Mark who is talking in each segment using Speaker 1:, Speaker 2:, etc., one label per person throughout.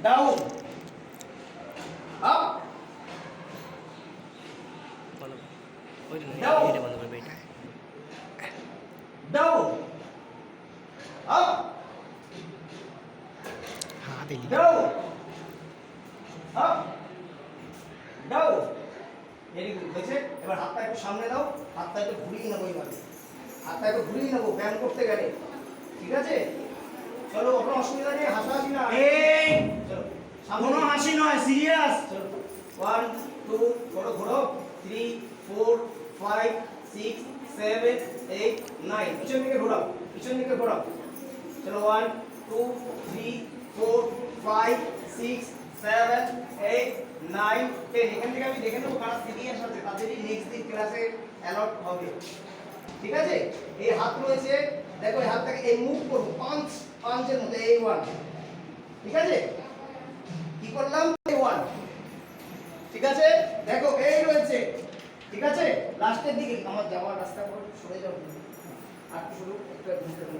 Speaker 1: Down up down down up down up down. Very good হয়েছে। এবার হাতটা একটু সামনে দাও, হাতটা একটু ঘুরিয়ে নেবো, এইভাবে হাতটা একটু ঘুরিয়ে নেবো ব্যায়াম করতে গেলে, ঠিক আছে? চলো, কোনো অসুবিধা নেই, হাসাহাসি না, এই চলো কোনো হাসি নয়, সিরিয়াস। চলো 1 2 ঘোরো ঘোরো 3 4 5 6 7 8 9 পিছন দিকে ঘোরাও, পিছন দিকে ঘোরাও। চলো 1 2 3 4 5 6 7 8 9 10। এখান থেকে আমি দেখে নেবো কারা সিরিয়াস আছে, তাদেরই নেক্সট দিন ক্লাসে অ্যালট হবে, ঠিক আছে? এই হাত রয়েছে, দেখো এই হাতটাকে এই মুভ করব, পাঁচের মধ্যে এই 1, ঠিক আছে? কি করলাম? এই 1, ঠিক আছে? দেখো এই রয়েছে, ঠিক আছে? লাস্টের দিকে আমার যাওয়ার রাস্তা করে সরে যাও, আর শুরু একটু ঘুরতে হবে।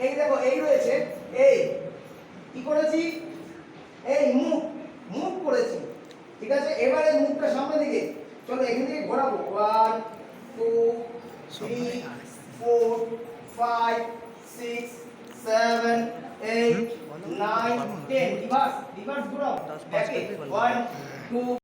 Speaker 1: এই দেখো এই রয়েছে, এই কি করেছি? এই মুভ করেছি, ঠিক আছে? এবারে মুভটা সামনের দিকে, চলো এখান থেকে ঘোরাবো 1 2 3 4 5 6 7 8 9 10। রিভার্স ঘোরাও, 1 2